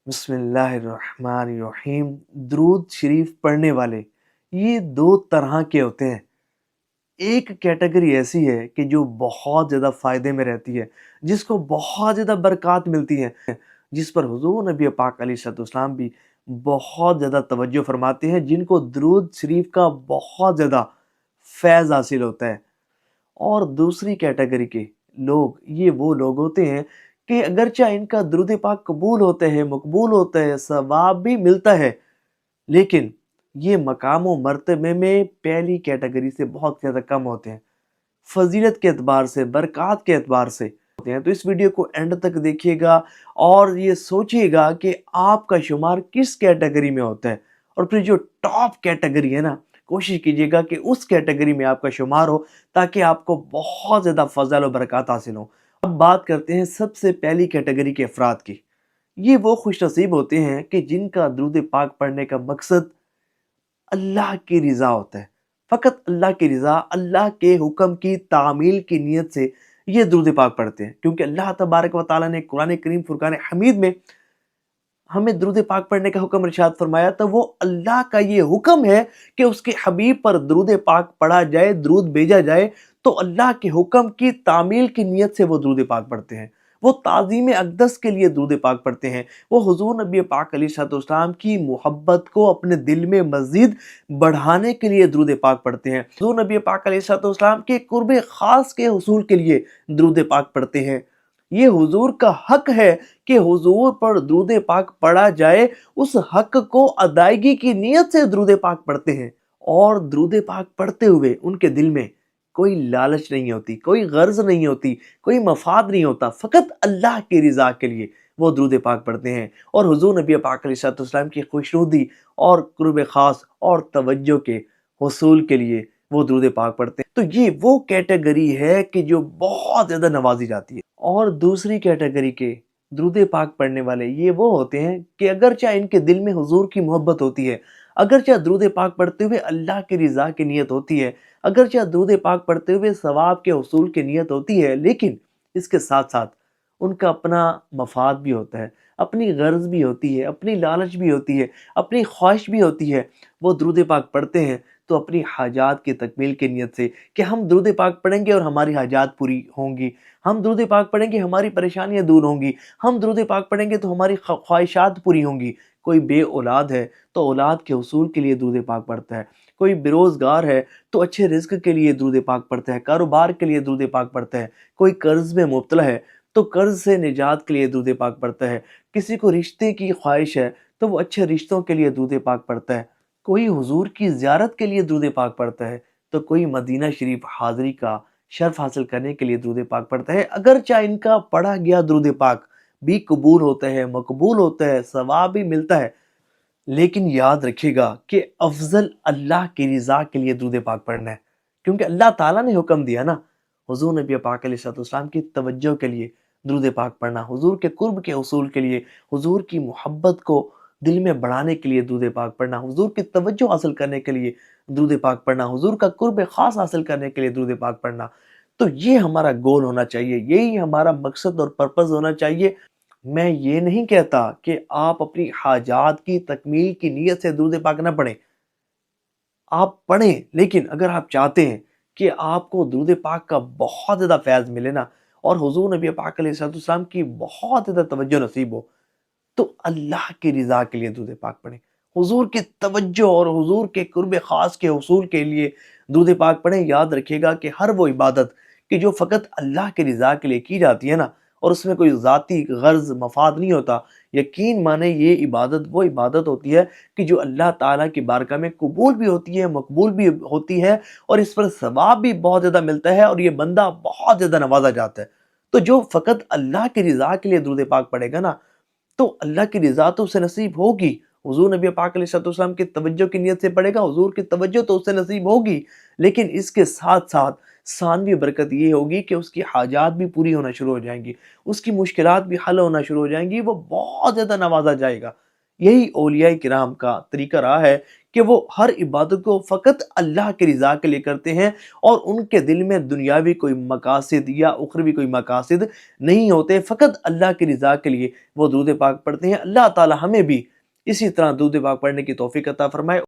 बिस्मिल्लाहिर्रहमानिर्रहीम। दुरूद शरीफ पढ़ने वाले ये दो तरह के होते हैं। एक कैटेगरी ऐसी है कि जो बहुत ज़्यादा फ़ायदे में रहती है, जिसको बहुत ज़्यादा बरक़ात मिलती है, जिस पर हुज़ूर नबी पाक अलैहिस्सलाम भी बहुत ज़्यादा तवज्जो फरमाते हैं, जिनको दुरूद शरीफ का बहुत ज़्यादा फैज़ हासिल होता है। और दूसरी कैटेगरी के लोग ये वो लोग होते हैं कि अगरचे इनका दुरूद पाक कबूल होते हैं, मकबूल होता है, सवाब भी मिलता है, लेकिन ये मकाम व मर्तबे में पहली कैटेगरी से बहुत ज़्यादा कम होते हैं। फजीलत के एतबार से, बरक़ात के एतबार से होते हैं। तो इस वीडियो को एंड तक देखिएगा और ये सोचिएगा कि आपका शुमार किस कैटेगरी में होता है, और फिर जो टॉप कैटेगरी है ना, कोशिश कीजिएगा कि उस कैटेगरी में आपका शुमार हो, ताकि आपको बहुत ज़्यादा फ़ज़ल और बरक़ात हासिल हो। अब बात करते हैं सबसे पहली कैटेगरी के अफराद की। ये वो खुशनसीब होते हैं कि जिनका दुरूद पाक पढ़ने का मकसद अल्लाह की रिज़ा होता है। फ़कत अल्लाह की रिज़ा, अल्लाह के हुक्म की तामील की नीयत से ये दुरूद पाक पढ़ते हैं, क्योंकि अल्लाह तबारक व तआला ने कुरान करीम फुरकान हमीद में हमें दुरूद पाक पढ़ने का हुक्म इरशाद फरमाया। तो वो अल्लाह का ये हुक्म है कि उसके हबीब पर दुरूद पाक पढ़ा जाए, दुरूद भेजा जाए। तो अल्लाह के हुक्म की तामील की नीयत से वो दुरूद पाक पढ़ते हैं। वो ताज़ीम अक़दस के लिए दुरूद पाक पढ़ते हैं। वो हुज़ूर नबी पाक अलैहिस्सलाम की मोहब्बत को अपने दिल में मज़ीद बढ़ाने के लिए दुरूद पाक पढ़ते हैं। हुज़ूर नबी पाक अलैहिस्सलाम के कुर्ब ख़ास के हुसूल के लिए दुरूद पाक पढ़ते हैं। ये हुजूर का हक है कि हुजूर पर दुरूद पाक पढ़ा जाए। उस हक को अदायगी की नीयत से दुरूद पाक पढ़ते हैं, और दुरूद पाक पढ़ते हुए उनके दिल में कोई लालच नहीं होती, कोई गर्ज नहीं होती, कोई मफाद नहीं होता। फ़कत अल्लाह की रिज़ा के लिए वो दुरूद पाक पढ़ते हैं, और हुजूर नबी पाक अलैहिस्सलाम की खुशनुदी और कुर्ब ख़ास और तवज्जो के हुसूल के लिए वो दुरूद पाक पढ़ते हैं। तो ये वो कैटेगरी है कि जो बहुत ज़्यादा नवाजी जाती है। और दूसरी कैटेगरी के दुरूद पाक पढ़ने वाले ये वो होते हैं कि अगरचे इनके दिल में हुजूर की मोहब्बत होती है, अगरचे दुरूद पाक पढ़ते हुए अल्लाह की रिज़ा की नीयत होती है, अगरचे दुरूद पाक पढ़ते हुए सवाब के हुसूल की नीयत होती है, लेकिन इसके साथ साथ उनका अपना मफाद भी होता है, अपनी गर्ज भी होती है, अपनी लालच भी होती है, अपनी ख्वाहिश भी होती है। वो दुरूद पाक पढ़ते हैं तो अपनी हाजात की तकमील की नीयत से कि हम दुरूद पाक पढ़ेंगे और हमारी हाजात पूरी होंगी, हम दुरूद पाक पढ़ेंगे हमारी परेशानियां दूर होंगी, हम दुरूद पाक पढ़ेंगे तो हमारी ख्वाहिशात पूरी होंगी। कोई बे औलाद है तो औलाद के हुसूल के लिए दुरूद पाक पढ़ता है, कोई बेरोज़गार है तो अच्छे रिज़्क के लिए दुरूद पाक पढ़ता है, कारोबार के लिए दुरूद पाक पढ़ता है, कोई कर्ज़ में मुब्तला है तो कर्ज़ से निजात के लिए दुरूद पाक पढ़ता है, किसी को रिश्ते की ख्वाहिश है तो वो अच्छे रिश्तों के लिए दुरूद पाक पढ़ता है, कोई हुजूर की ज़ियारत के लिए दुरूद पाक पढ़ता है, तो कोई मदीना शरीफ हाज़िरी का शर्फ हासिल करने के लिए दुरूद पाक पढ़ता है। अगरचे इनका पढ़ा गया दुरूद पाक भी कबूल होता है, मकबूल होता है, सवाब भी मिलता है, लेकिन याद रखिएगा कि अफ़ज़ल अल्लाह की रिज़ा के लिए दुरूद पाक पढ़ना है, क्योंकि अल्लाह ताला ने हुक्म दिया ना, हुज़ूर नबी पाक अलैहिस्सलाम की तवज्जो के लिए दुरूद पाक पढ़ना, हुज़ूर के कुर्ब के हुसूल के लिए, हुज़ूर की मोहब्बत को दिल में बढ़ाने के लिए दुरूद पाक पढ़ना, हुज़ूर की तवज्जो हासिल करने के लिए दुरूद पाक पढ़ना, हुज़ूर का कुर्ब ख़ास हासिल करने के लिए दुरूद पाक पढ़ना। तो ये हमारा गोल होना चाहिए, यही हमारा मकसद और पर्पज़ होना चाहिए। मैं ये नहीं कहता कि आप अपनी हाजात की तकमील की नीयत से दुरूद पाक ना पढ़ें। आप पढ़ें, लेकिन अगर आप चाहते हैं कि आपको दुरूद पाक का बहुत ज़्यादा फैज़ मिले ना, और हुज़ूर नबी पाक अलैहिस्सलाम की बहुत ज़्यादा तवज्जो नसीब हो, तो अल्लाह की रिज़ा के लिए दुरूद पाक पढ़ें। हुज़ूर की तवज्जो और हुज़ूर के कुर्ब ख़ास के हुसूल के लिए दुरूद पाक पढ़ें। याद रखिएगा कि हर वो इबादत कि जो फ़कत अल्लाह की रिज़ा के लिए की जाती है ना, और उसमें कोई ज़ाती गर्ज़ मफ़ाद नहीं होता, यकीन माने ये इबादत वो इबादत होती है कि जो अल्लाह ताला की बारगाह में कबूल भी होती है, मकबूल भी होती है, और इस पर सवाब भी बहुत ज़्यादा मिलता है, और ये बंदा बहुत ज़्यादा नवाज़ा जाता है। तो जो फ़कत अल्लाह की रिज़ा के लिए दुरूद पाक पढ़ेगा ना, तो अल्लाह की रिज़ा तो उसे नसीब होगी। हुज़ूर नबी पाक अलैहिस्सलाम की तवज्जो की नीयत से पढ़ेगा, हुज़ूर की तवज्जो तो उसे नसीब होगी, लेकिन इसके साथ-साथ सानवी बरकत ये होगी कि उसकी हाजात भी पूरी होना शुरू हो जाएँगी, उसकी मुश्किलात भी हल होना शुरू हो जाएँगी, वो बहुत ज़्यादा नवाज़ा जाएगा। یہی اولیاء کرام کا طریقہ رہا ہے کہ وہ ہر عبادت کو فقط اللہ کی رضا کے لیے کرتے ہیں، اور ان کے دل میں دنیاوی کوئی مقاصد یا اخروی کوئی مقاصد نہیں ہوتے، فقط اللہ کی رضا کے لیے وہ درود پاک پڑھتے ہیں۔ اللہ تعالی ہمیں بھی اسی طرح درود پاک پڑھنے کی توفیق عطا فرمائے۔